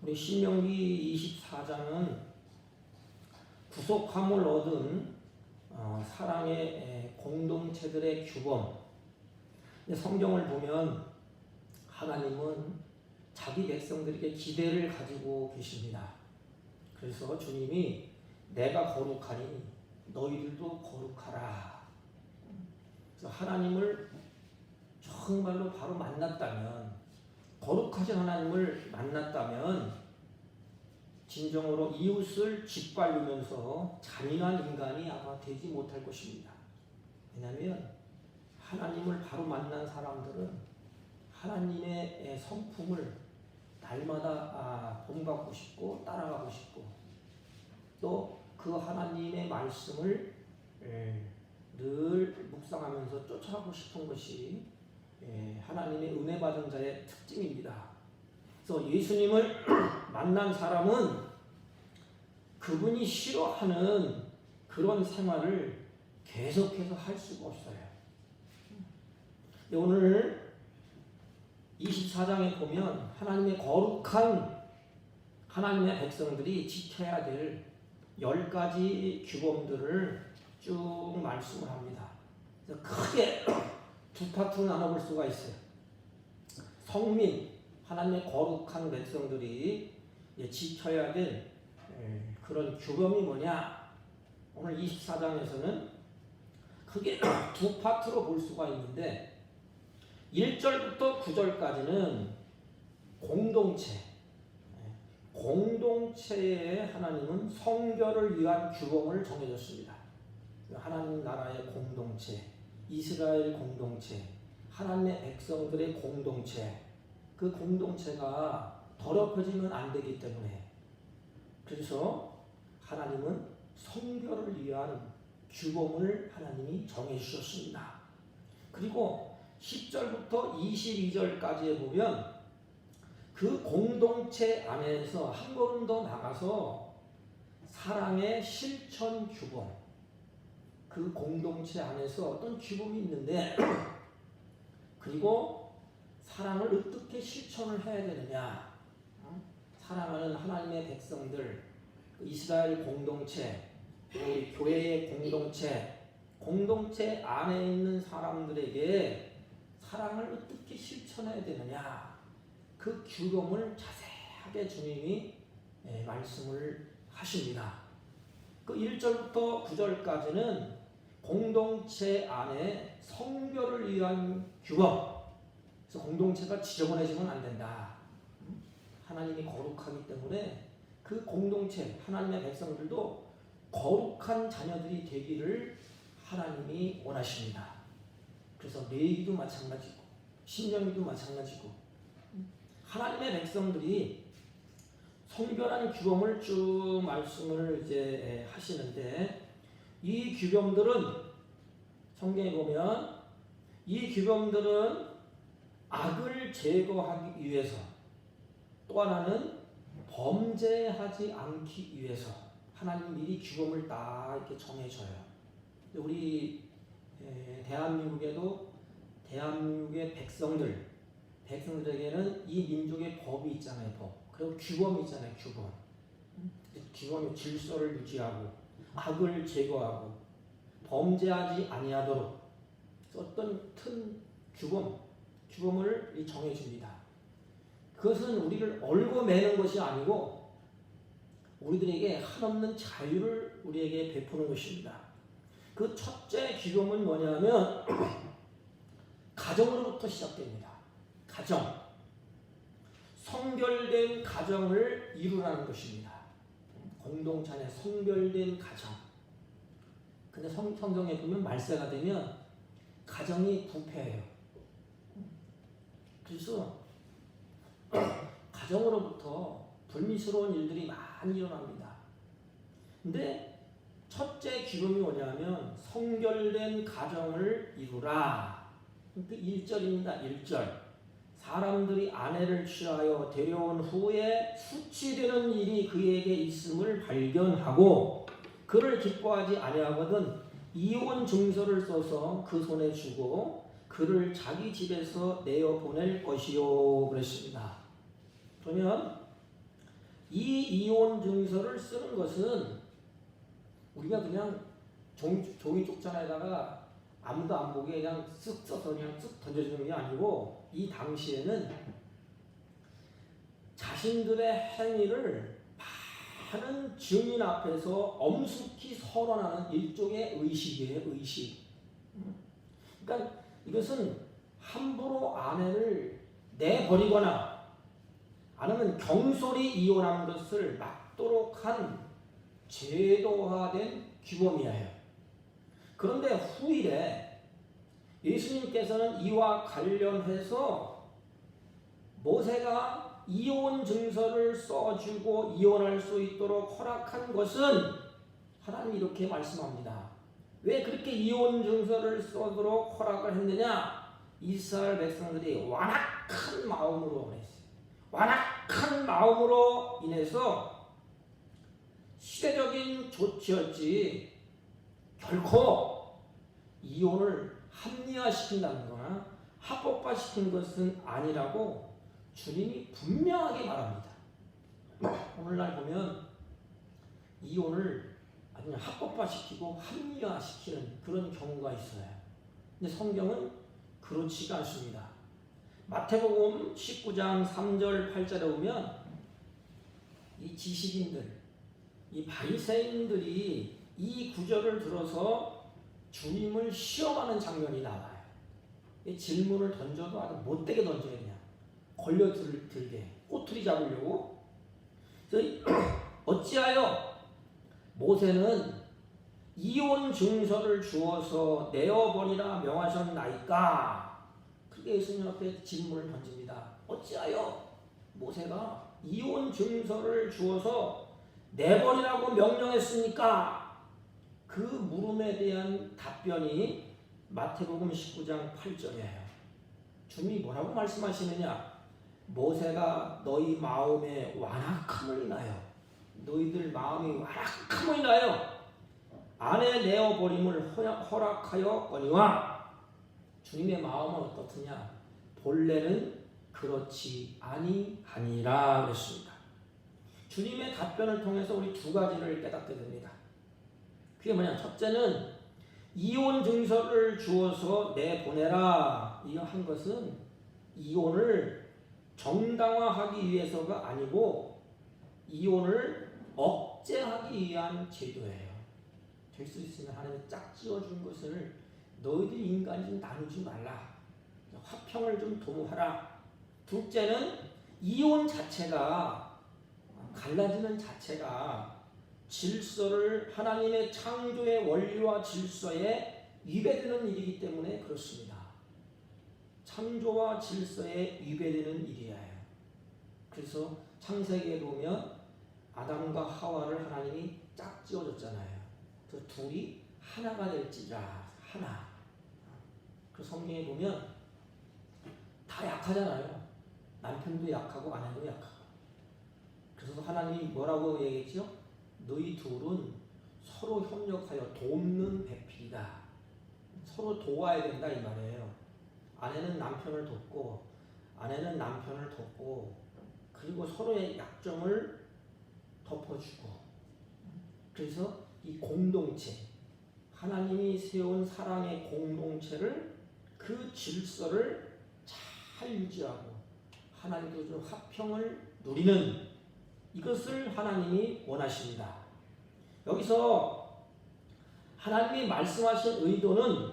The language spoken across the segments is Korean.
우리 신명기 24장은 구속함을 얻은 사랑의 공동체들의 규범. 성경을 보면 하나님은 자기 백성들에게 기대를 가지고 계십니다. 그래서 주님이 내가 거룩하니 너희들도 거룩하라. 그래서 하나님을 정말로 바로 만났다면, 거룩하신 하나님을 만났다면 진정으로 이웃을 짓밟으면서 잔인한 인간이 아마 되지 못할 것입니다. 왜냐하면 하나님을 바로 만난 사람들은 하나님의 성품을 날마다 본받고 싶고 따라가고 싶고, 또 그 하나님의 말씀을 늘 묵상하면서 쫓아가고 싶은 것이 하나님의 은혜 받은 자의 특징입니다. 그래서 예수님을 만난 사람은 그분이 싫어하는 그런 생활을 계속해서 할 수가 없어요. 오늘 24장에 보면 하나님의 거룩한 하나님의 백성들이 지켜야 될 10가지 규범들을 쭉 말씀을 합니다. 그래서 크게 두 파트로 나눠볼 수가 있어요. 성민, 하나님의 거룩한 백성들이 지켜야 될 그런 규범이 뭐냐? 오늘 24장에서는 크게 두 파트로 볼 수가 있는데, 1절부터 9절까지는 공동체에 하나님은 성결을 위한 규범을 정해줬습니다. 하나님 나라의 공동체, 이스라엘 공동체, 하나님의 백성들의 공동체, 그 공동체가 더럽혀지면 안 되기 때문에, 그래서 하나님은 성결을 위한 규범을 하나님이 정해주셨습니다. 그리고 10절부터 22절까지에 보면 그 공동체 안에서 한 걸음 더 나가서 사랑의 실천 규범, 그 공동체 안에서 어떤 규범이 있는데, 그리고 사랑을 어떻게 실천을 해야 되느냐, 사랑하는 하나님의 백성들, 이스라엘 공동체, 교회의 공동체 안에 있는 사람들에게 사랑을 어떻게 실천해야 되느냐, 그 규범을 자세하게 주님이 말씀을 하십니다. 그 1절부터 9절까지는 공동체 안에 성결을 위한 규범. 그래서 공동체가 지저분해지면 안 된다. 하나님이 거룩하기 때문에 그 공동체, 하나님의 백성들도 거룩한 자녀들이 되기를 하나님이 원하십니다. 그래서 레위기도 마찬가지고 신명기도 마찬가지고 하나님의 백성들이 성결한 규범을 쭉 말씀을 이제 하시는데, 이 규범들은 성경에 보면 이 규범들은 악을 제거하기 위해서, 또 하나는 범죄하지 않기 위해서 하나님 미리 규범을 다 이렇게 정해줘요. 우리 대한민국의 백성들에게는 이 민족의 법이 있잖아요. 법. 그리고 규범이 있잖아요. 규범이 질서를 유지하고 악을 제거하고 범죄하지 아니하도록 어떤 규범을 정해줍니다. 그것은 우리를 얽어매는 것이 아니고 우리들에게 한없는 자유를 우리에게 베푸는 것입니다. 그 첫째 규범은 뭐냐면 가정으로부터 시작됩니다. 가정. 성결된 가정을 이루라는 것입니다. 공동체 안에 성결된 가정. 근데 성경에 보면 말세가 되면 가정이 부패해요. 그래서 가정으로부터 불미스러운 일들이 많이 일어납니다. 근데 첫째 규범이 뭐냐면 성결된 가정을 이루라. 그 1절입니다. 1절. 사람들이 아내를 취하여 데려온 후에 수치되는 일이 그에게 있음을 발견하고 그를 기뻐하지 아니하거든 이혼 증서를 써서 그 손에 주고 그를 자기 집에서 내어 보낼 것이요 그랬습니다. 그러면 이 이혼 증서를 쓰는 것은 우리가 그냥 종이 쪽장에다가 아무도 안 보게 그냥 쓱 써서 그냥 쓱 던져주는 게 아니고, 이 당시에는 자신들의 행위를 많은 증인 앞에서 엄숙히 선언하는 일종의 의식이에요. 의식. 그러니까 이것은 함부로 아내를 내버리거나 아니면 경솔히 이혼한 것을 막도록 한 제도화된 규범이에요. 그런데 후일에 예수님께서는 이와 관련해서 모세가 이혼 증서를 써주고 이혼할 수 있도록 허락한 것은 하나님이 이렇게 말씀합니다. 왜 그렇게 이혼 증서를 써도록 허락을 했느냐? 이스라엘 백성들이 완악한 마음으로 그랬어요. 완악한 마음으로 인해서 시대적인 조치였지 결코 이혼을 합리화시킨다는 거나 합법화시킨 것은 아니라고 주님이 분명하게 말합니다. 오늘날 보면 이혼을 아주 합법화시키고 합리화시키는 그런 경우가 있어요. 근데 성경은 그렇지가 않습니다. 마태복음 19장 3절 8절에 보면 이 지식인들, 이 바리새인들이 이 구절을 들어서 주님을 시험하는 장면이 나와요. 이 질문을 던져도 아주 못되게 던져요. 그냥 걸려들게 꼬투리 잡으려고. 그래서 어찌하여 모세는 이혼 증서를 주어서 내어버리라 명하셨나이까? 그게 예수님 앞에 질문을 던집니다. 어찌하여 모세가 이혼 증서를 주어서 내버리라고 명령했습니까? 그 물음에 대한 답변이 마태복음 19장 8절이에요. 주님이 뭐라고 말씀하시느냐? 모세가 너희 마음에 완악함을 인하여, 너희들 마음이 완악함을 인하여 아내 내어버림을 허락하였거니와, 주님의 마음은 어떻느냐? 본래는 그렇지 아니하니라 그랬습니다. 주님의 답변을 통해서 우리 두 가지를 깨닫게 됩니다. 그게 뭐냐? 첫째는 이혼 증서를 주어서 내보내라, 이거 한 것은 이혼을 정당화하기 위해서가 아니고 이혼을 억제하기 위한 제도예요. 될 수 있으면 하나님이 짝지어준 것을 너희들 인간이 좀 나누지 말라, 화평을 좀 도모하라. 둘째는 이혼 자체가, 갈라지는 자체가 질서를, 하나님의 창조의 원리와 질서에 위배되는 일이기 때문에 그렇습니다. 창조와 질서에 위배되는 일이에요. 그래서 창세기에 보면 아담과 하와를 하나님이 짝지어줬잖아요. 그 둘이 하나가 될지라, 하나. 그 성경에 보면 다 약하잖아요. 남편도 약하고 아내도 약하고. 그래서 하나님이 뭐라고 얘기했죠? 너희 둘은 서로 협력하여 돕는 배필이다. 서로 도와야 된다 이 말이에요. 아내는 남편을 돕고 아내는 남편을 돕고, 그리고 서로의 약점을 덮어주고. 그래서 이 공동체, 하나님이 세운 사랑의 공동체를, 그 질서를 잘 유지하고 하나님도 좀 화평을 누리는, 이것을 하나님이 원하십니다. 여기서 하나님이 말씀하신 의도는,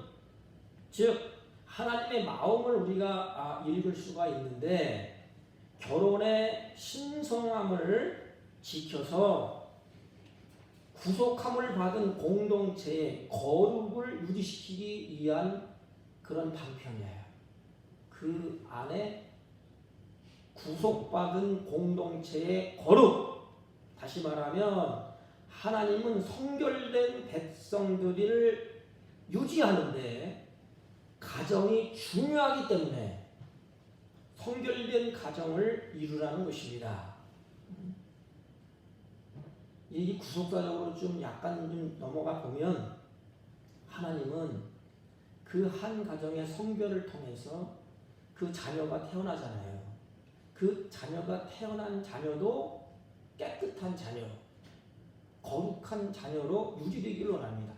즉 하나님의 마음을 우리가 읽을 수가 있는데, 결혼의 신성함을 지켜서 구속함을 받은 공동체의 거룩을 유지시키기 위한 그런 방편이에요. 그 안에 구속받은 공동체의 거룩, 다시 말하면 하나님은 성결된 백성들을 유지하는데 가정이 중요하기 때문에 성결된 가정을 이루라는 것입니다. 이 구속사적으로 좀 약간 좀 넘어가 보면, 하나님은 그 한 가정의 성별을 통해서 그 자녀가 태어나잖아요. 그 자녀가 태어난 자녀도 깨끗한 자녀, 거룩한 자녀로 유지되기를 원합니다.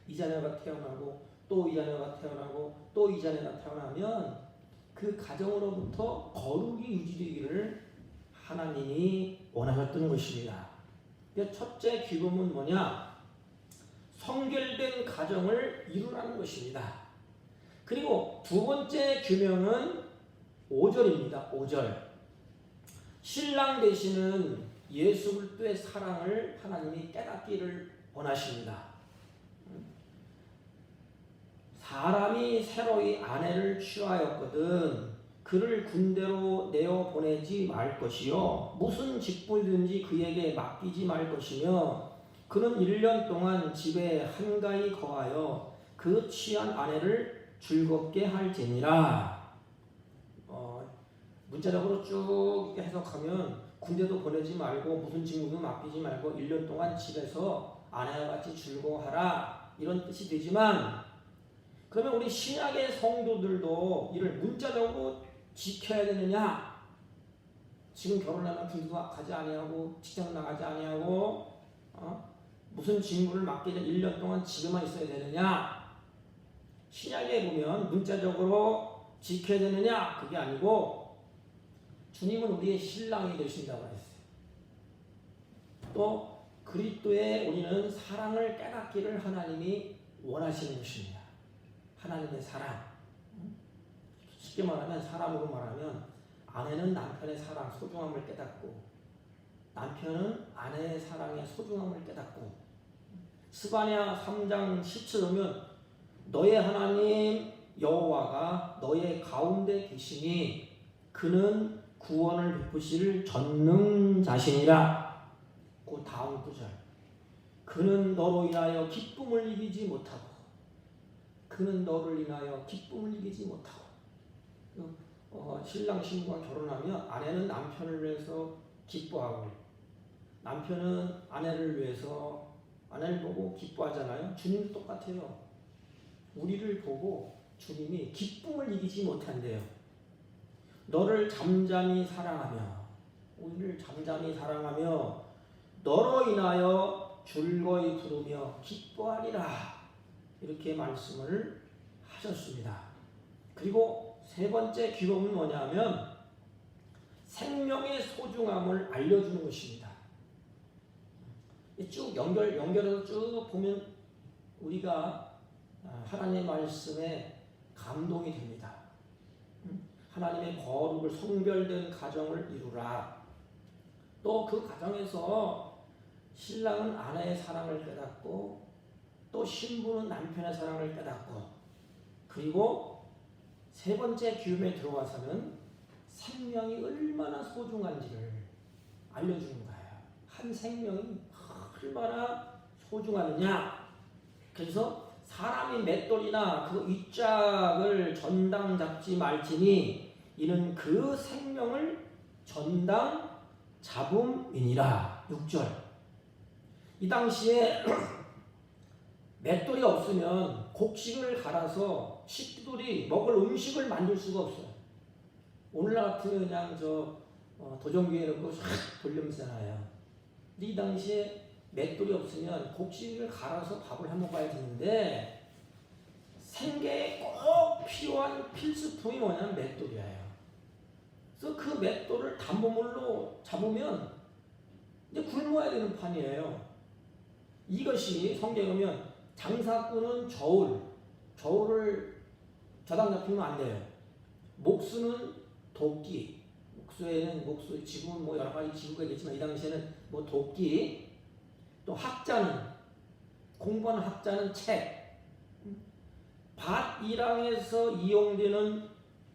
이 자녀가 태어나고 또 이 자녀가 태어나고 또 이 자녀가 태어나면 그 가정으로부터 거룩이 유지되기를 하나님이 원하셨던 것입니다. 첫째 규범은 뭐냐? 성결된 가정을 이루라는 것입니다. 그리고 두 번째 규명은 5절입니다. 5절. 신랑 되시는 예수 그리스도의 사랑을 하나님이 깨닫기를 원하십니다. 사람이 새로이 아내를 취하였거든 그를 군대로 내어 보내지 말 것이요 무슨 직분이든지 그에게 맡기지 말 것이며 그는 1년 동안 집에 한가히 거하여 그 취한 아내를 즐겁게 할지니라. 문자적으로 쭉 해석하면 군대도 보내지 말고 무슨 직무도 맡기지 말고 1년 동안 집에서 아내와 같이 즐거워하라 이런 뜻이 되지만, 그러면 우리 신약의 성도들도 이를 문자적으로 지켜야 되느냐? 지금 결혼하면 군대도 가지 아니하고 직장 나가지 아니하고 무슨 직무를 맡게 된 1년 동안 집에만 있어야 되느냐? 신약에 보면 문자적으로 지켜야 되느냐? 그게 아니고 주님은 우리의 신랑이 되신다고 했어요. 또 그리스도의 우리는 사랑을 깨닫기를 하나님이 원하시는 것입니다. 하나님의 사랑. 쉽게 말하면 사람으로 말하면 아내는 남편의 사랑, 소중함을 깨닫고 남편은 아내의 사랑의 소중함을 깨닫고 스바냐 3장 10절 보면 너의 하나님 여호와가 너의 가운데 계시니 그는 구원을 베푸실 전능자시니라. 그 다음 구절 그는 너로 인하여 기쁨을 이기지 못하고 그는 너를 인하여 기쁨을 이기지 못하고. 신랑 신부가 결혼하면 아내는 남편을 위해서 기뻐하고 남편은 아내를 위해서 아내를 보고 기뻐하잖아요. 주님도 똑같아요. 우리를 보고 주님이 기쁨을 이기지 못한대요. 너를 잠잠히 사랑하며 우리를 잠잠히 사랑하며 너로 인하여 즐거이 부르며 기뻐하리라. 이렇게 말씀을 하셨습니다. 그리고 세 번째 규범은 뭐냐면 생명의 소중함을 알려주는 것입니다. 쭉 연결해서 쭉 보면 우리가 하나님의 말씀에 감동이 됩니다. 하나님의 거룩을 성별된 가정을 이루라. 또 그 가정에서 신랑은 아내의 사랑을 깨닫고 또 신부는 남편의 사랑을 깨닫고 그리고 세 번째 규범에 들어와서는 생명이 얼마나 소중한지를 알려주는 거예요. 한 생명이 얼마나 소중하느냐. 그래서 사람이 맷돌이나 그 윗짝을 전당 잡지 말지니 이는 그 생명을 전당 잡음이니라. 6절. 이 당시에 맷돌이 없으면 곡식을 갈아서 식구들이 먹을 음식을 만들 수가 없어요. 오늘날 같으면 그냥 도전기에 넣고 싹 돌리면 되잖아요. 근데 이 당시에 맷돌이 없으면 곡식을 갈아서 밥을 해 먹어야 되는데 생계에 꼭 필요한 필수품이 뭐냐면 맷돌이에요. 그래서 그 맷돌을 담보물로 잡으면 이제 굶어야 되는 판이에요. 이것이 성경에 보면 장사꾼은 저울을 저당 잡히면 안 돼요. 목수는 도끼, 목수 지금은 뭐 여러 가지 지구가 있겠지만 이 당시에는 뭐 도끼, 또 공부하는 학자는 책, 밭 일항에서 이용되는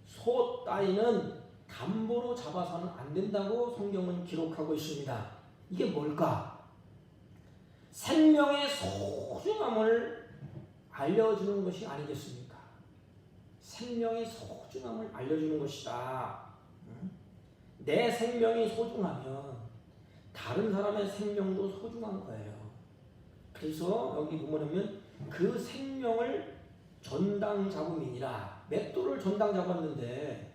소 따위는 담보로 잡아서는 안 된다고 성경은 기록하고 있습니다. 이게 뭘까? 생명의 소중함을 알려주는 것이 아니겠습니까? 생명의 소중함을 알려주는 것이다. 내 생명이 소중하면 다른 사람의 생명도 소중한 거예요. 그래서 여기 보면 그 생명을 전당 잡음이니라. 맷돌을 전당 잡았는데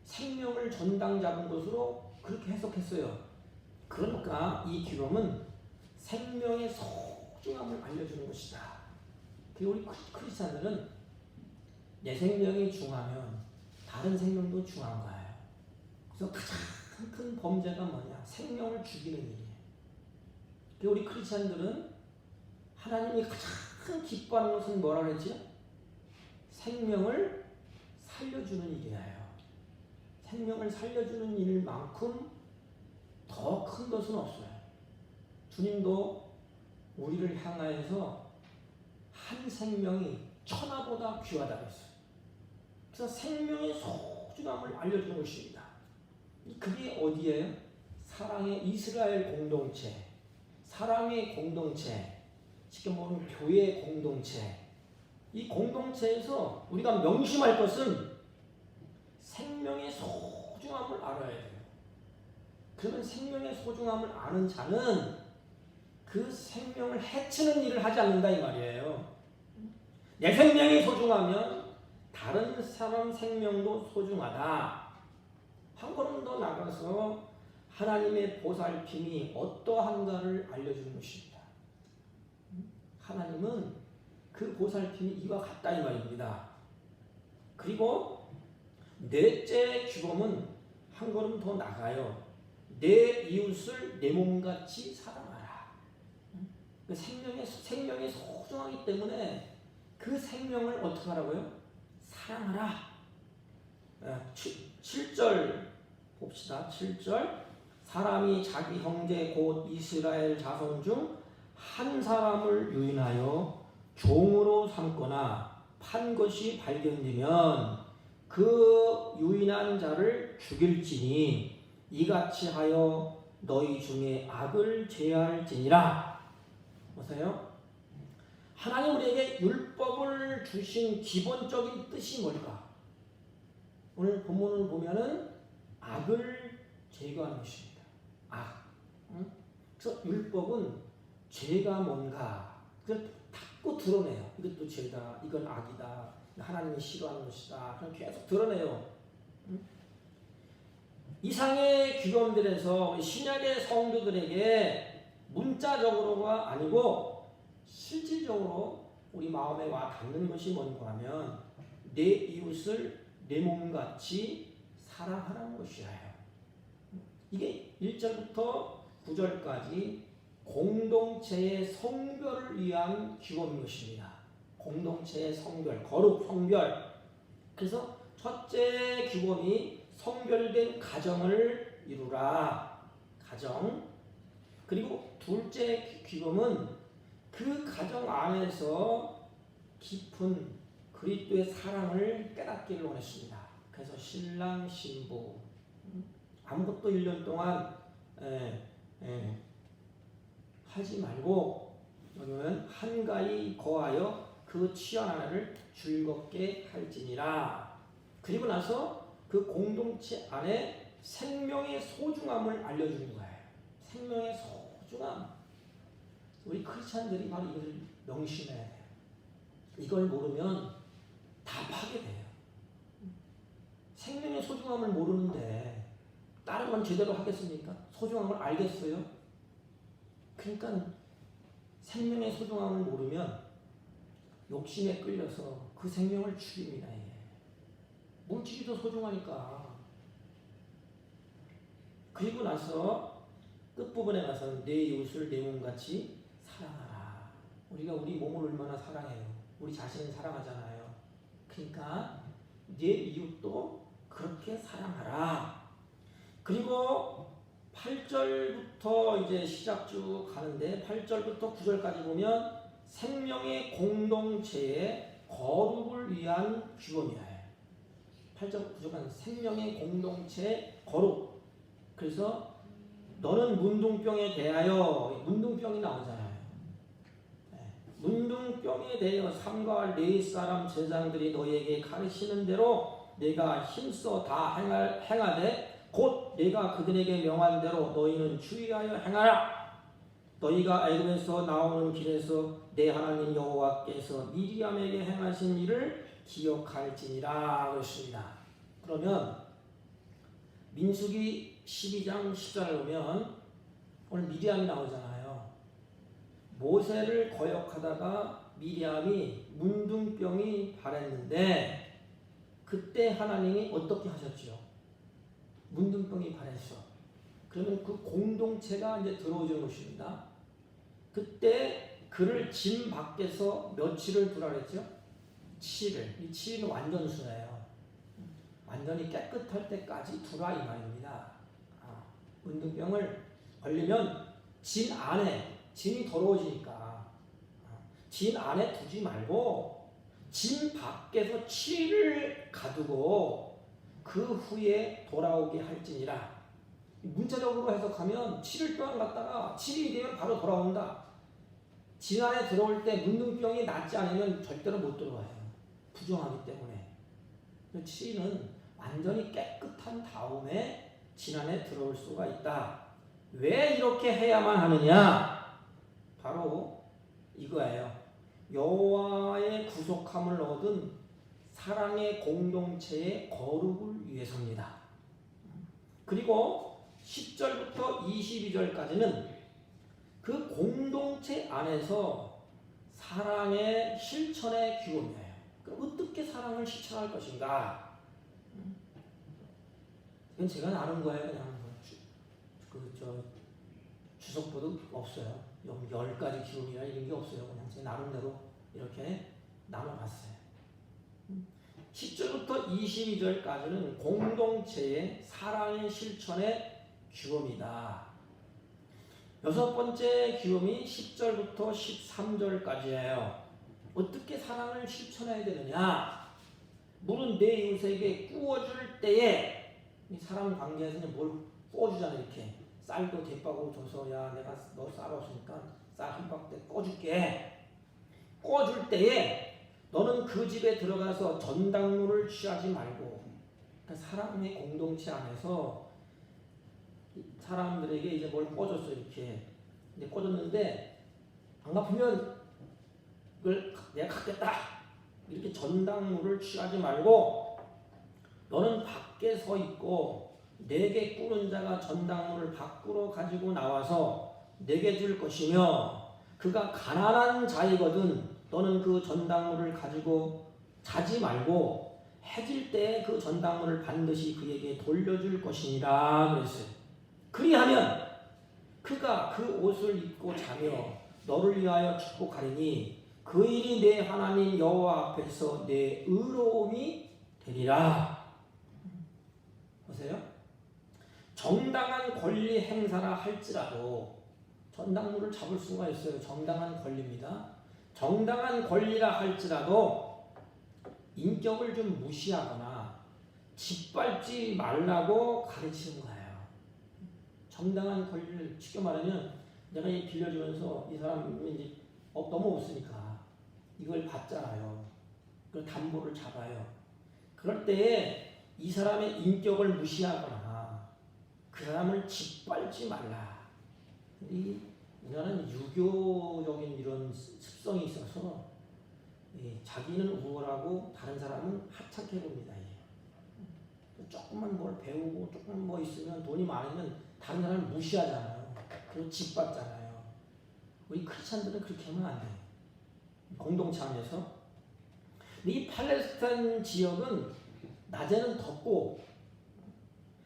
생명을 전당 잡은 것으로 그렇게 해석했어요. 그러니까 이 기름은 생명의 소중함을 알려주는 것이다. 그리고 우리 크리스찬들은 내 생명이 중하면 다른 생명도 중한 거예요. 그래서 가장 큰 범죄가 뭐냐? 생명을 죽이는 일이에요. 그리고 우리 크리스찬들은 하나님이 가장 기뻐하는 것은 뭐라 그랬죠? 생명을 살려주는 일이에요. 생명을 살려주는 일만큼 더 큰 것은 없어요. 주님도 우리를 향하여서 한 생명이 천하보다 귀하다고 했어요. 그래서 생명의 소중함을 알려주는 것입니다. 그게 어디예요? 사랑의 이스라엘 공동체, 사랑의 공동체, 지금 보면 교회 공동체. 이 공동체에서 우리가 명심할 것은 생명의 소중함을 알아야 돼요. 그러면 생명의 소중함을 아는 자는 그 생명을 해치는 일을 하지 않는다 이 말이에요. 내 생명이 소중하면 다른 사람 생명도 소중하다. 한 걸음 더 나가서 하나님의 보살핌이 어떠한가를 알려주는 것입니다. 하나님은 그 보살핌이 이와 같다 이 말입니다. 그리고 넷째 규범은 한 걸음 더 나가요. 내 이웃을 내 몸같이 사랑하라. 생명이 소중하기 때문에 그 생명을 어떻게 하라고요? 사랑하라. 7절 봅시다. 7절 사람이 자기 형제 곧 이스라엘 자손 중 한 사람을 유인하여 종으로 삼거나 판 것이 발견되면 그 유인한 자를 죽일지니 이같이 하여 너희 중에 악을 제할지니라. 보세요. 하나님 우리에게 율법을 주신 기본적인 뜻이 뭘까? 오늘 본문을 보면은 악을 제거하는 것입니다. 악. 그래서 율법은 죄가 뭔가 그걸 닫고 드러내요. 이것도 죄다. 이건 악이다. 하나님이 싫어하는 것이다. 그럼 계속 드러내요. 이상의 규범들에서 신약의 성도들에게 문자적으로가 아니고 실질적으로 우리 마음에 와 닿는 것이 뭔가 하면 내 이웃을 내 몸같이 사랑하라는 것이에요. 이게 1절부터 9절까지 공동체의 성별을 위한 규범인 것입니다. 공동체의 성별, 거룩 성별. 그래서 첫째 규범이 성별된 가정을 이루라. 가정. 그리고 둘째 규범은 그 가정 안에서 깊은 그리스도의 사랑을 깨닫기를 원했습니다. 그래서 신랑 신부 아무것도 1년 동안 하지 말고 여기는 한가히 거하여 그 취한 하나를 즐겁게 할지니라. 그리고 나서 그 공동체 안에 생명의 소중함을 알려주는 거예요. 생명의 소중함. 우리 크리스찬들이 바로 이것을 명심해야 돼요. 이걸 모르면 다 파괴돼요. 생명의 소중함을 모르는데 다른 건 제대로 하겠습니까? 소중함을 알겠어요? 그러니까 생명의 소중함을 모르면 욕심에 끌려서 그 생명을 죽입니다. 물질이 더 소중하니까. 그리고 나서 끝부분에 가서는 내 이웃을 내 몸같이 사랑하라. 우리가 우리 몸을 얼마나 사랑해요. 우리 자신을 사랑하잖아요. 그러니까 내 이웃도 그렇게 사랑하라. 그리고 8절부터 이제 시작 쭉 가는데 8절부터 9절까지 보면 생명의 공동체의 거룩을 위한 규범이에요. 8절 9절까지 생명의 공동체 거룩. 그래서 너는 문둥병에 대하여 문둥병이 나오잖아요. 문둥병에 대하여 삼가할 네 사람 제장들이 너에게 가르치는 대로 내가 힘써 다 행하되 곧 내가 그들에게 명한 대로 너희는 주의하여 행하라. 너희가 애굽에서 나오는 길에서 내 하나님 여호와께서 미리암에게 행하신 일을 기억할지니라 그랬습니다. 그러면 민수기 12장 10절에 보면 오늘 미리암이 나오잖아요. 모세를 거역하다가 미리암이 문둥병이 발했는데 그때 하나님이 어떻게 하셨지요? 문둥병이 발했어. 그러면 그 공동체가 이제 들어오는 것입니다. 그때 그를 진 밖에서 며칠을 두라 그랬죠? 7일. 이 7일은 완전수예요. 완전히 깨끗할 때까지 두라 이 말입니다. 문둥병을 걸리면 진 안에, 진이 더러워지니까 진 안에 두지 말고 진 밖에서 7일 가두고 그 후에 돌아오게 할지니라. 문자적으로 해석하면 7일 동안 갔다가 7일이 되면 바로 돌아온다. 진 안에 들어올 때 문둥병이 낫지 않으면 절대로 못 들어와요. 부정하기 때문에. 7일은 완전히 깨끗한 다음에 진 안에 들어올 수가 있다. 왜 이렇게 해야만 하느냐? 바로 이거예요. 여호와의 구속함을 얻은 사랑의 공동체의 거룩을 위해서입니다. 그리고 10절부터 22절까지는 그 공동체 안에서 사랑의 실천의 규범이에요. 그럼 어떻게 사랑을 실천할 것인가? 이건 제가 나눈 거예요. 그냥 주석보도 없어요. 10가지 기준이나 이런 게 없어요. 그냥 제 나름대로 이렇게 나눠봤어요. 10절부터 22절까지는 공동체의 사랑의 실천의 규범이다. 여섯 번째 규범이 10절부터 13절까지예요. 어떻게 사랑을 실천해야 되느냐? 물은 내 이웃에게 구워줄 때에 이 사람 관계에서는 뭘 구워주잖아요. 이렇게 쌀도 대박으로 줘서 야 내가 너 쌀없으니까 쌀 한 박대 꺼줄게. 꺼줄 때에 너는 그 집에 들어가서 전당물을 취하지 말고. 그러니까 사람의 공동체 안에서 사람들에게 이제 뭘 꺼줬어 이렇게. 이제 꺼줬는데 안 갚으면 이걸 내가 갚겠다. 이렇게 전당물을 취하지 말고 너는 밖에 서 있고 내게 꾸는 자가 전당물을 밖으로 가지고 나와서 내게 줄 것이며 그가 가난한 자이거든 너는 그 전당물을 가지고 자지 말고 해질 때 그 전당물을 반드시 그에게 돌려줄 것이니라 그랬어요. 그리하면 그가 그 옷을 입고 자며 너를 위하여 축복하리니 그 일이 내 하나님 여호와 앞에서 내 의로움이 되리라. 보세요. 정당한 권리 행사라 할지라도 전당물을 잡을 수가 있어요. 정당한 권리입니다. 정당한 권리라 할지라도 인격을 좀 무시하거나 짓밟지 말라고 가르치는 거예요. 정당한 권리를 쉽게 말하면 내가 빌려주면서 이 사람이 이제 너무 없으니까 이걸 받잖아요. 그 담보를 잡아요. 그럴 때에 이 사람의 인격을 무시하거나 그 사람을 짓밟지 말라. 이거는 유교적인 이런 습성이 있어서 자기는 우월하고 다른 사람은 하찮게 봅니다. 조금만 뭘 배우고 조금 뭐 있으면 돈이 많으면 다른 사람을 무시하잖아요. 그리고 짓밟잖아요. 우리 크리스찬들은 그렇게 하면 안 돼요. 공동체 안에서. 이 팔레스타인 지역은 낮에는 덥고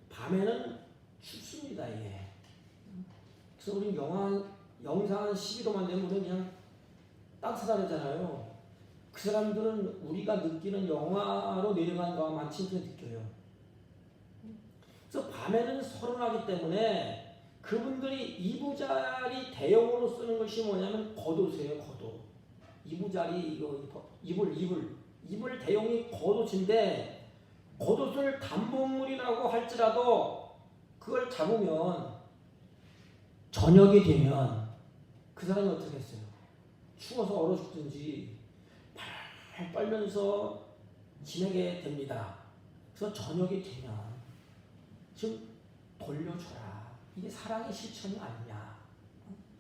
밤에는 춥습니다. 이게. 그래서 우리 영상 한 12도만 되면 우리는 그냥 따뜻하잖아요. 그 사람들은 우리가 느끼는 영하로 내려간 거와 마치 느껴요. 그래서 밤에는 서른하기 때문에 그분들이 이부자리 대용으로 쓰는 것이 뭐냐면 겉옷이에요. 겉옷. 이부자리 이불 대용이 겉옷인데 겉옷을 담보물이라고 할지라도 그걸 잡으면 저녁이 되면 그 사람이 어떻게 했어요? 추워서 얼어 죽든지 팔 빨면서 지내게 됩니다. 그래서 저녁이 되면 좀 돌려줘라. 이게 사랑의 실천이 아니냐.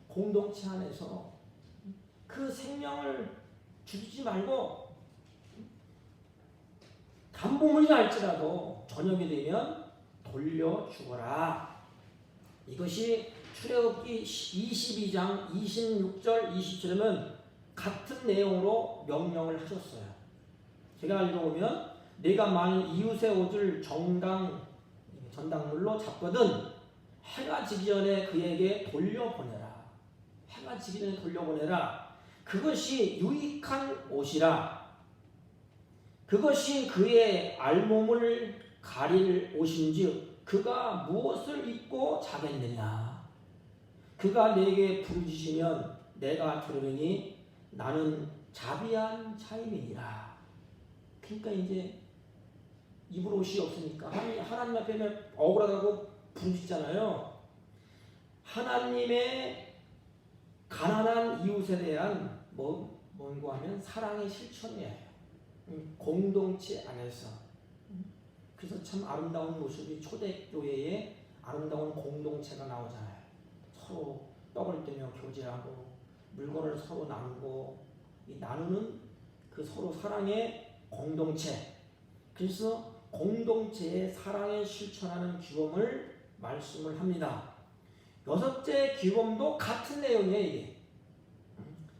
공동체 안에서 그 생명을 주지 말고 담보물이 날지라도 저녁이 되면 돌려주거라. 이것이 출애굽기 22장 26절 27절은 같은 내용으로 명령을 하셨어요. 제가 읽어보면 내가 만일 이웃의 옷을 전당물로 잡거든 해가 지기 전에 그에게 돌려보내라. 해가 지기 전에 돌려보내라. 그것이 유익한 옷이라. 그것이 그의 알몸을 가릴 옷인지 그가 무엇을 입고 자겠느냐. 그가 내게 부르짖으면 내가 들으니 나는 자비한 자임이니라. 그러니까 이제 입을 옷이 없으니까 하나님 앞에 억울하다고 부르짖잖아요. 하나님의 가난한 이웃에 대한 뭔가 하면 사랑의 실천이에요. 공동체 안에서. 그래서 참 아름다운 모습이 초대교회에 아름다운 공동체가 나오잖아요. 서로 떡을 떼며 교제하고 물건을 서로 나누고 이 나누는 그 서로 사랑의 공동체. 그래서 공동체의 사랑에 실천하는 규범을 말씀을 합니다. 여섯째 규범도 같은 내용이에요.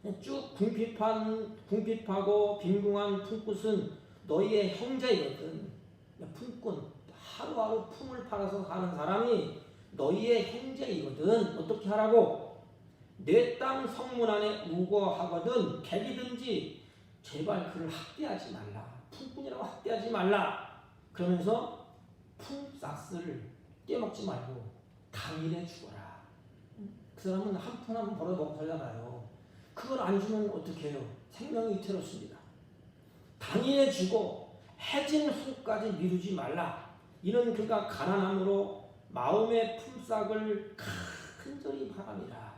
이게 쭉 궁핍하고 빈궁한 품꾼은 너희의 형제이거든. 품꾼, 하루하루 품을 팔아서 사는 사람이 너희의 형제이거든. 어떻게 하라고? 내 땅 성문 안에 우거하거든 객이든지 제발 그를 학대하지 말라. 품꾼이라고 학대하지 말라. 그러면서 품삯을 떼먹지 말고 당일에 주거라. 그 사람은 한 푼 한 푼 벌어 먹고 살잖아요. 그걸 안 주면 어떻게 해요? 생명이 위태롭습니다. 당일에 주고 해진 후까지 미루지 말라. 이는 그가 가난함으로 마음의 품삯을 간절히 바랍니다.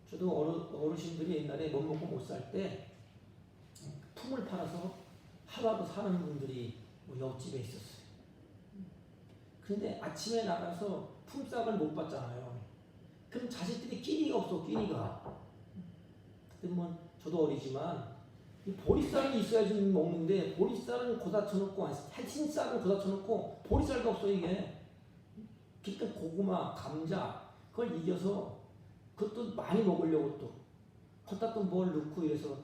저도 어르신들이 옛날에 못 먹고 못 살 때 품을 팔아서 하루하루 사는 분들이 옆집에 있었어요. 근데 아침에 나가서 품삯을 못 받잖아요. 그럼 자식들이 끼니가 없어, 끼니가. 그때 저도 어리지만 이 보리쌀이 있어야지 먹는데 보리쌀은 고다 쳐놓고 해친쌀은 고다 쳐놓고 보리쌀도 없어 이게. 그러니까 고구마, 감자 그걸 이겨서 그것도 많이 먹으려고 또 걷다 또 뭘 넣고 이래서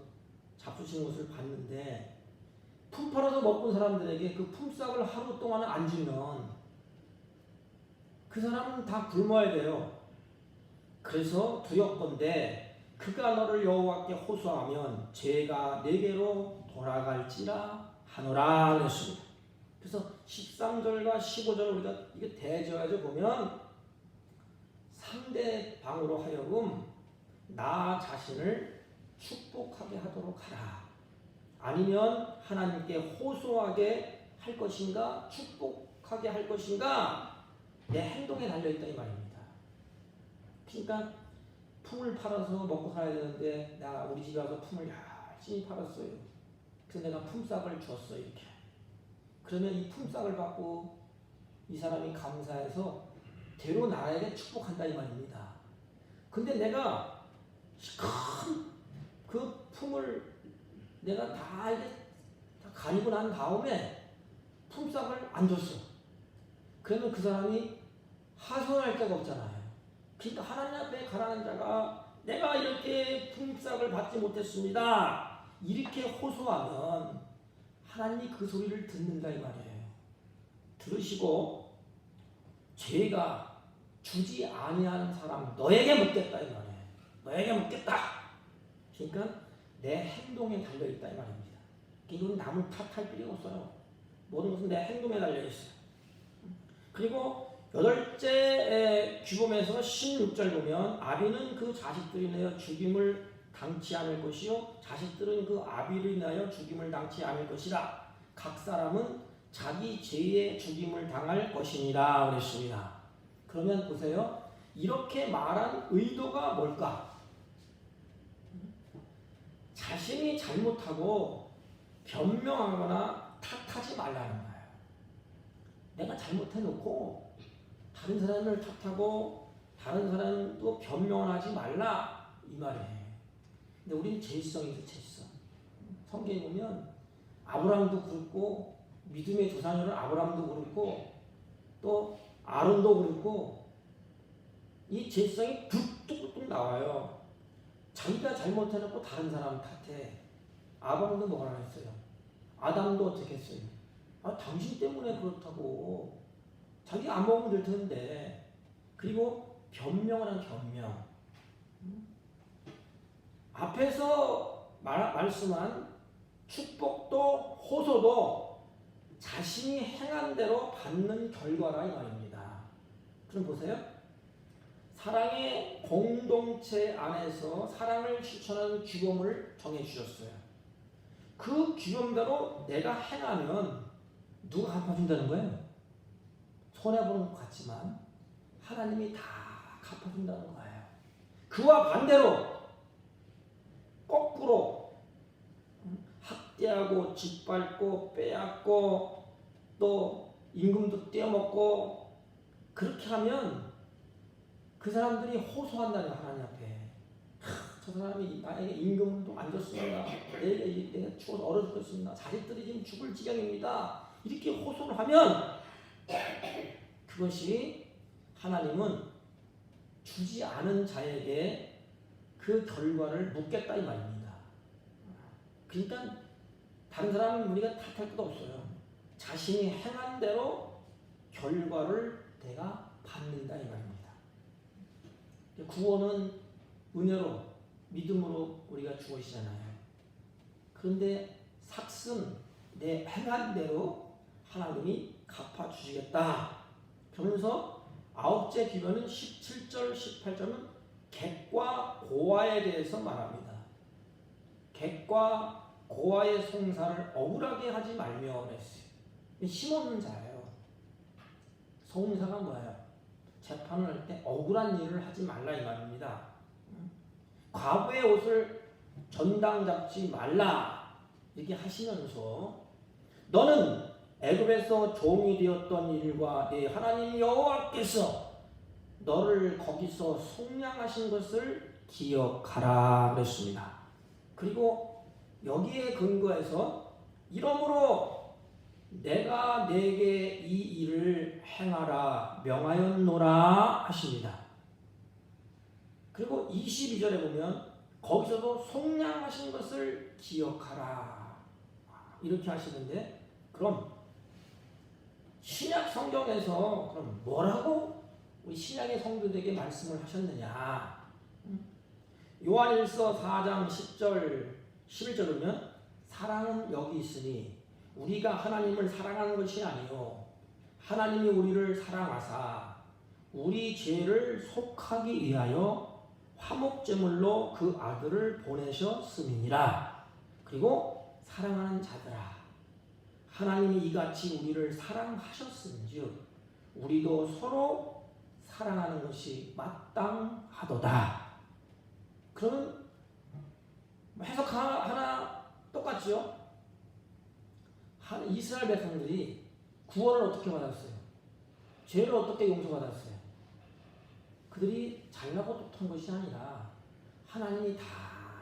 잡수신 것을 봤는데 품 팔아서 먹은 사람들에게 그 품삯을 하루 동안 안 주면 그 사람은 다 굶어야 돼요. 그래서 두렵건대 그가 너를 여호와께 호소하면 죄가 내게로 돌아갈지라 하노라 그랬습니다. 그래서 13절과 15절 우리가 이게 대조해서 보면 상대방으로 하여금 나 자신을 축복하게 하도록 하라. 아니면 하나님께 호소하게 할 것인가 축복하게 할 것인가 내 행동에 달려있다 이 말입니다. 그러니까 품을 팔아서 먹고 살아야 되는데 우리 집에 와서 품을 열심히 팔았어요. 그래서 내가 품삯을 줬어 이렇게. 그러면 이 품삯을 받고 이 사람이 감사해서 대로 나에게 축복한다 이 말입니다. 근데 내가 큰 그 품을 내가 다 이게 다 가리고 난 다음에 품삯을 안 줬어. 그러면 그 사람이 하소연할 데가 없잖아요. 그러니까 하나님 앞에 가난한 자가 내가 이렇게 품삯을 받지 못했습니다. 이렇게 호소하면 하나님이 그 소리를 듣는다 이 말이에요. 들으시고 죄가 주지 아니하는 사람 너에게 묻겠다 이 말이에요. 너에게 묻겠다. 그러니까 내 행동에 달려있다 이 말입니다. 이건 남을 탓할 필요가 없어요. 모든 것은 내 행동에 달려있어요. 그리고 여덟째 규범에서 16절 보면 아비는 그 자식들이 인하여 죽임을 당치 않을 것이요 자식들은 그 아비를 인하여 죽임을 당치 않을 것이라. 각 사람은 자기 죄에 죽임을 당할 것이니라 그랬습니다. 그러면 보세요. 이렇게 말한 의도가 뭘까? 자신이 잘못하고 변명하거나 탓하지 말라는 거예요. 내가 잘못해놓고 다른 사람을 탓하고 다른 사람도 변명을 하지 말라 이 말이에요. 근데 우리는 죄성이죠. 죄성. 성경에 보면 아브라함도 그렇고 믿음의 조상이라는 아브라함도 그렇고 또 아론도 그렇고 이 죄성이 뚝뚝뚝 나와요. 자기가 잘못해놓고 다른 사람 탓해. 아방도 뭐라 했어요? 아담도 어떻게 했어요? 당신 때문에 그렇다고. 자기가 안 먹으면 될 텐데. 그리고 변명을 한 변명. 앞에서 말씀한 축복도 호소도 자신이 행한 대로 받는 결과라 이 말입니다. 그럼 보세요. 사랑의 공동체 안에서 사랑을 실천하는 규범을 정해주셨어요. 그 규범대로 내가 행하면 누가 갚아준다는 거예요? 손해보는 것 같지만 하나님이 다 갚아준다는 거예요. 그와 반대로 거꾸로 학대하고 짓밟고 빼앗고 또 임금도 떼어먹고 그렇게 하면 그 사람들이 호소한다는 하나님 앞에. 저 사람이 나에게 임금도 안 줬습니다. 내가 죽어서 얼어 죽겠습니다. 자식들이 지금 죽을 지경입니다. 이렇게 호소를 하면 그것이 하나님은 주지 않은 자에게 그 결과를 묻겠다 이 말입니다. 그러니까 다른 사람은 우리가 탓할 것도 없어요. 자신이 행한 대로 결과를 내가 받는다 이 말입니다. 구원은 은혜로 믿음으로 우리가 주어지잖아요. 그런데 삭은 내 행한 대로 하나님이 갚아주시겠다. 그러면서 아홉째 기별은 17절 18절은 객과 고아에 대해서 말합니다. 객과 고아의 송사를 억울하게 하지 말며 그랬어요. 힘없는 자예요. 송사가 뭐예요? 재판을 할 때 억울한 일을 하지 말라 이 말입니다. 과부의 옷을 전당 잡지 말라 이렇게 하시면서 너는 애굽에서 종이 되었던 일과 네 하나님 여호와께서 너를 거기서 속량하신 것을 기억하라 그랬습니다. 그리고 여기에 근거해서 이러므로 내가 네게 이 일을 행하라 명하였노라 하십니다. 그리고 22절에 보면 거기서도 속량하신 것을 기억하라 이렇게 하시는데 그럼 신약 성경에서 그럼 뭐라고 우리 신약의 성도들에게 말씀을 하셨느냐? 요한일서 4장 10절 11절 보면 사랑은 여기 있으니 우리가 하나님을 사랑하는 것이 아니요 하나님이 우리를 사랑하사 우리 죄를 속하기 위하여 화목제물로 그 아들을 보내셨음이니라. 그리고 사랑하는 자들아 하나님이 이같이 우리를 사랑하셨은즉 우리도 서로 사랑하는 것이 마땅하도다. 그러면 해석 하나 똑같죠? 이스라엘 백성들이 구원을 어떻게 받았어요? 죄를 어떻게 용서받았어요? 그들이 잘나고 똑똑한 것이 아니라 하나님이 다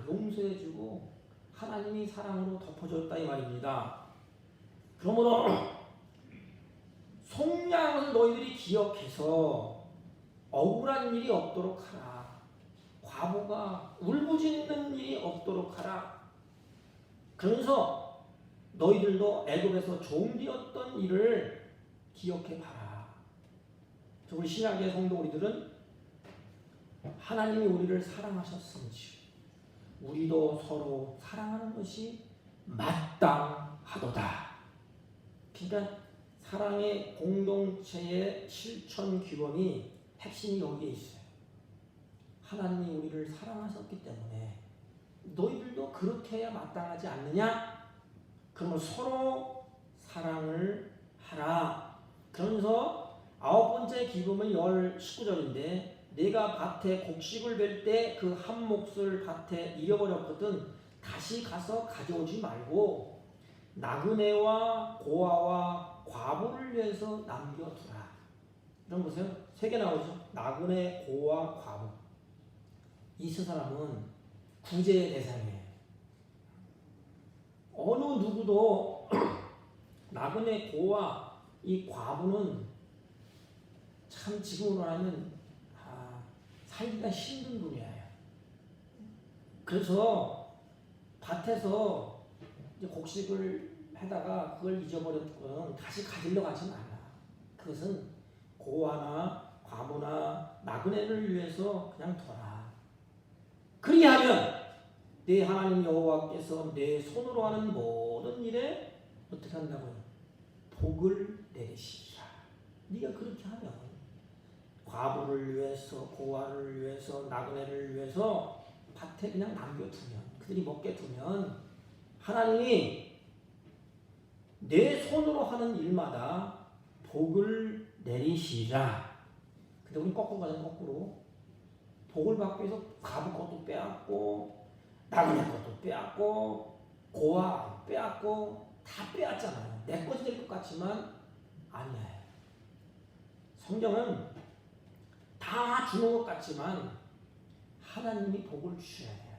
용서해주고 하나님이 사랑으로 덮어줬다 이 말입니다. 그러므로 속량을 너희들이 기억해서 억울한 일이 없도록 하라. 과부가 울부짖는 일이 없도록 하라. 그러면서 너희들도 애굽에서 종되었던 일을 기억해봐라. 우리 신약의 성도 우리들은 하나님이 우리를 사랑하셨은지 우리도 서로 사랑하는 것이 마땅하도다. 그러니까 사랑의 공동체의 실천 규범이 핵심이 여기에 있어요. 하나님이 우리를 사랑하셨기 때문에 너희들도 그렇게 해야 마땅하지 않느냐? 그러면 서로 사랑을 하라. 그러면서 아홉 번째 기범은 19절인데 내가 밭에 곡식을 벨 때 그 한 몫을 밭에 잃어버렸거든 다시 가서 가져오지 말고 나그네와 고아와 과부를 위해서 남겨두라. 이런 보세요. 세 개 나오죠. 나그네, 고아, 과부. 이 세 사람은 구제의 대상이에요. 어느 누구도 나그네, 고아, 이 과부는 참 지금으로 하면 살기가 힘든 분야예요. 그래서 밭에서 이제 곡식을 하다가 그걸 잊어버렸건 다시 가지려고 하지 말라. 그것은 고아나 과부나 나그네를 위해서 그냥 둬라. 그리하면 내 하나님 여호와께서 내 손으로 하는 모든 일에 어떻게 한다고요? 복을 내리시리라. 네가 그렇게 하면 과부를 위해서, 고아를 위해서, 나그네를 위해서 밭에 그냥 남겨두면, 그들이 먹게 두면 하나님이 내 손으로 하는 일마다 복을 내리시리라. 근데 우리 거꾸로 가자. 거꾸로 복을 받기 위해서 과부 것도 빼앗고 나그네 것도 빼앗고 고아 빼앗고 다 빼앗잖아요. 내 것이 될 것 같지만 아니에요. 성경은 다 주는 것 같지만 하나님이 복을 주셔야 돼요.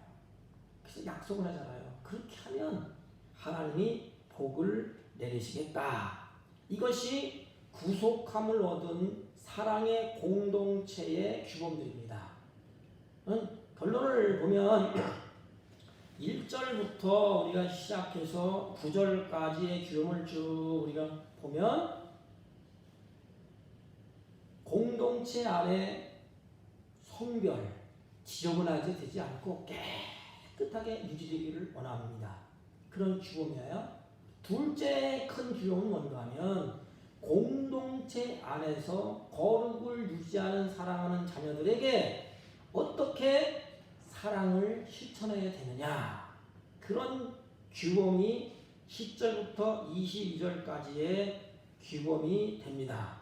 그래서 약속을 하잖아요. 그렇게 하면 하나님이 복을 내리시겠다. 이것이 구속함을 얻은 사랑의 공동체의 규범들입니다. 결론을 보면 1절부터 우리가 시작해서 9절까지의 규범을 쭉 우리가 보면 공동체 안에 성별, 지저분하게 되지 않고 깨끗하게 유지되기를 원합니다. 그런 규범이에요. 둘째 큰 규범은 뭔가 하면 공동체 안에서 거룩을 유지하는 사랑하는 자녀들에게 어떻게 사랑을 실천해야 되느냐. 그런 규범이 10절부터 22절까지의 규범이 됩니다.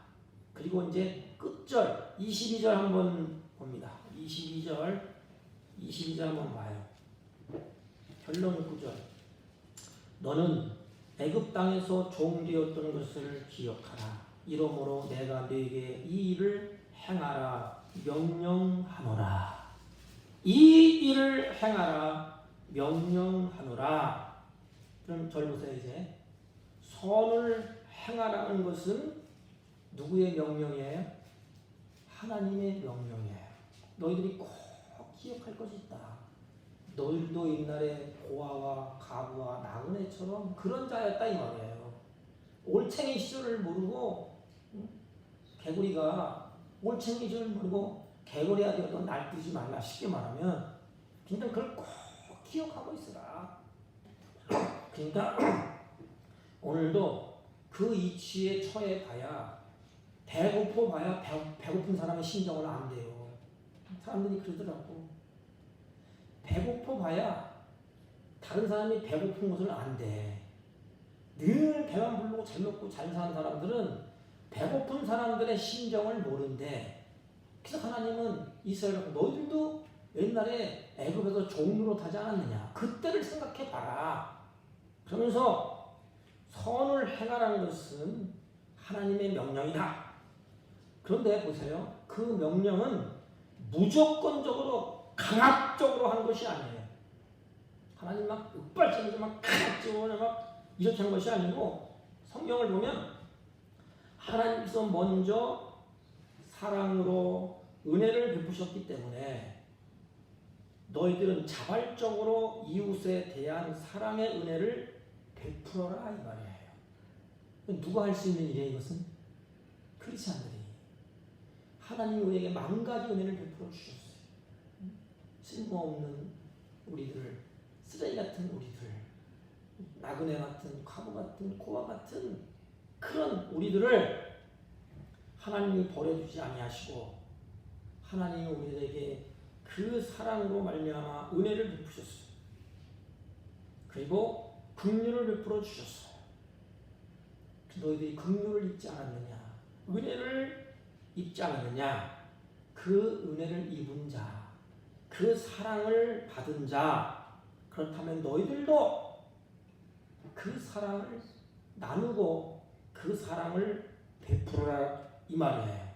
그리고 이제 끝절 22절 한번 봅니다. 22절 한번 봐요. 결론 9절. 너는 애굽 땅에서 종되었던 것을 기억하라. 이러므로 내가 너에게 이 일을 행하라 명령하노라. 이 일을 행하라 명령하노라. 그럼 절 보세요. 이제 선을 행하라는 것은 누구의 명령이에요? 하나님의 명령이에요. 너희들이 꼭 기억할 것이 있다. 너희들도 옛날에 고아와 가부와 나그네처럼 그런 자였다 이 말이에요. 올챙이 시절을 모르고 개구리가 올챙이 시절을 모르고 개구리가 되어도 날뛰지 말라. 쉽게 말하면 그러니까 그걸 꼭 기억하고 있으라. 그러니까 오늘도 그 이치에 처해 봐야 배고파 봐야 배고픈 사람의 심정은 안 돼요. 사람들이 그러더라고. 배고파 봐야 다른 사람이 배고픈 것을 안 돼. 늘 배만 부르고 잘 먹고 잘 사는 사람들은 배고픈 사람들의 심정을 모른대. 그래서 하나님은 이스라엘 너희들도 옛날에 애굽에서 종으로 타지 않았느냐. 그때를 생각해 봐라. 그러면서 선을 행하라는 것은 하나님의 명령이다. 그런데 보세요. 그 명령은 무조건적으로 강압적으로 하는 것이 아니에요. 하나님 막 윽발지면서 막 강압적으로 막 이렇게 하는 것이 아니고 성경을 보면 하나님께서 먼저 사랑으로 은혜를 베푸셨기 때문에 너희들은 자발적으로 이웃에 대한 사랑의 은혜를 베풀어라 이 말이에요. 누가 할 수 있는 일이에요 이것은? 크리스찬들이. 하나님이 우리에게 만 가지 은혜를 베풀어 주셨어요. 쓸모없는 우리들, 쓰레기 같은 우리들, 나그네 같은, 과부 같은, 고아 같은 그런 우리들을 하나님이 버려주지 아니하시고 하나님이 우리에게 그 사랑으로 말미암아 은혜를 베푸셨어요. 그리고 긍휼을 베풀어 주셨어요. 너희들이 긍휼을 입지 않았느냐, 은혜를 입지 않았느냐. 그 은혜를 입은 자, 그 사랑을 받은 자, 그렇다면 너희들도 그 사랑을 나누고 그 사랑을 베풀어라 이 말이에요.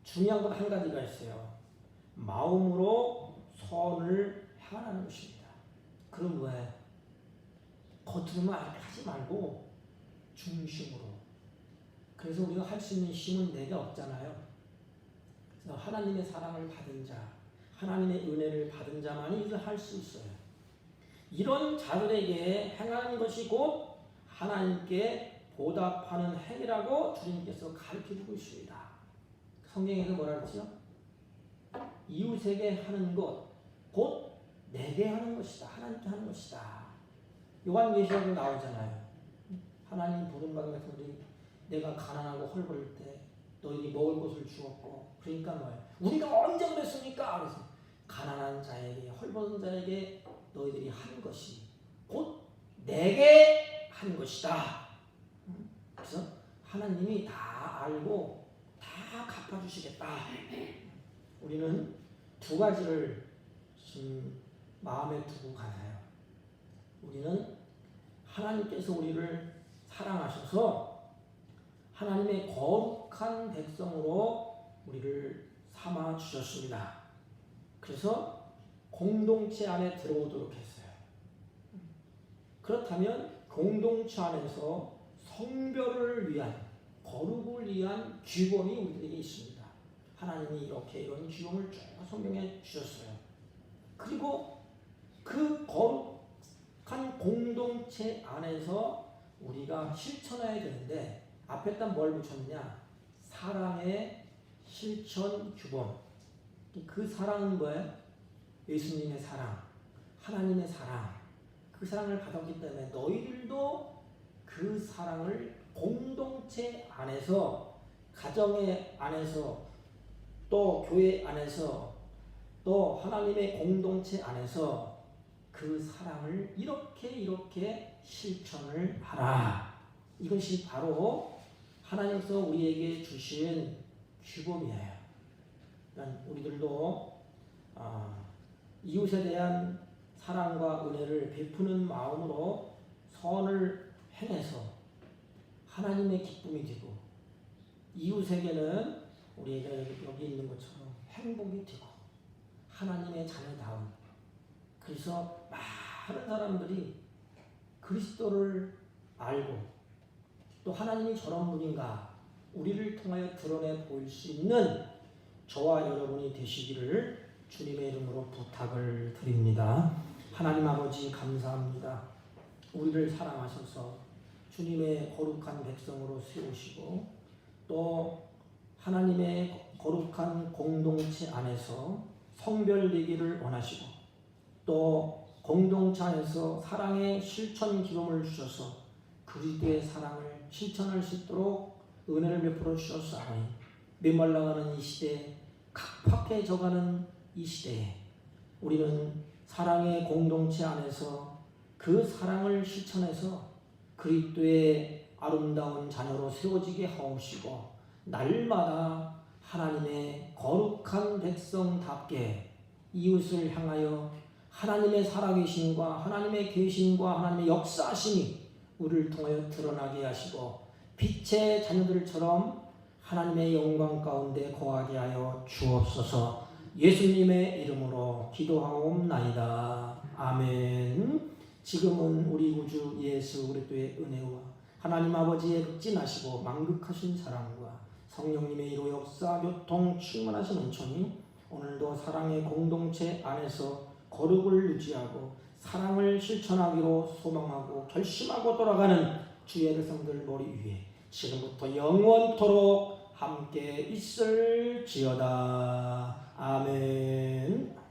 중요한 건 한 가지가 있어요. 마음으로 선을 행하는 것입니다. 그럼 왜? 겉으로만 하지 말고 중심으로. 그래서 우리가 할 수 있는 힘은 내게 없잖아요. 그래서 하나님의 사랑을 받은 자, 하나님의 은혜를 받은 자만이 이것을 할 수 있어요. 이런 자들에게 행하는 것이 곧 하나님께 보답하는 행위라고 주님께서 가르쳐주고 있습니다. 성경에서 뭐라 그랬죠? 이웃에게 하는 것, 곧 내게 하는 것이다. 하나님께 하는 것이다. 요한계시록에 나오잖아요. 하나님 부름받은 백성들이 내가 가난하고 헐벗을 때 너희들이 먹을 것을 주었고, 그러니까 뭐예요? 우리가 언제 그랬습니까? 그래서 가난한 자에게, 헐벗은 자에게 너희들이 한 것이 곧 내게 한 것이다. 그래서 하나님이 다 알고 다 갚아주시겠다. 우리는 두 가지를 지금 마음에 두고 가세요. 우리는 하나님께서 우리를 사랑하셔서 하나님의 거룩한 백성으로 우리를 삼아 주셨습니다. 그래서 공동체 안에 들어오도록 했어요. 그렇다면 공동체 안에서 성별을 위한, 거룩을 위한 규범이 우리들에게 있습니다. 하나님이 이렇게 이런 규범을 쭉 성경에 주셨어요. 그리고 그 거룩한 공동체 안에서 우리가 실천해야 되는데, 앞에다 뭘 붙였냐? 사랑의 실천 규범. 그 사랑은 뭐예요? 예수님의 사랑, 하나님의 사랑. 그 사랑을 받았기 때문에 너희들도 그 사랑을 공동체 안에서, 가정의 안에서, 또 교회 안에서, 또 하나님의 공동체 안에서 그 사랑을 이렇게 실천을 하라. 이것이 바로 하나님께서 우리에게 주신 규범이에요. 우리들도 이웃에 대한 사랑과 은혜를 베푸는 마음으로 선을 행해서 하나님의 기쁨이 되고, 이웃에게는 우리가 여기 있는 것처럼 행복이 되고, 하나님의 자녀다운, 그래서 많은 사람들이 그리스도를 알고 또 하나님이 저런 분인가 우리를 통하여 드러내 보일 수 있는 저와 여러분이 되시기를 주님의 이름으로 부탁을 드립니다. 하나님 아버지 감사합니다. 우리를 사랑하셔서 주님의 거룩한 백성으로 세우시고, 또 하나님의 거룩한 공동체 안에서 성별되기를 원하시고, 또 공동체 안에서 사랑의 실천 기쁨을 주셔서 그리스도의 사랑을 실천할 수 있도록 은혜를 베풀어 주셨사오니, 메말라가는 이 시대에, 각박해져가는 이 시대에 우리는 사랑의 공동체 안에서 그 사랑을 실천해서 그리스도의 아름다운 자녀로 세워지게 하옵시고, 날마다 하나님의 거룩한 백성답게 이웃을 향하여 하나님의 살아계심과 하나님의 계심과 하나님의 역사하심이 우리를 통하여 드러나게 하시고, 빛의 자녀들처럼 하나님의 영광 가운데 거하게 하여 주옵소서. 예수님의 이름으로 기도하옵나이다. 아멘. 지금은 우리 구주 예수 그리스도의 은혜와 하나님 아버지의 극진하시고 만극하신 사랑과 성령님의 이로 역사 교통 충만하신 은총이 오늘도 사랑의 공동체 안에서 거룩을 유지하고 사랑을 실천하기로 소망하고 결심하고 돌아가는 주의 백성들 머리 위에 지금부터 영원토록 함께 있을지어다. 아멘.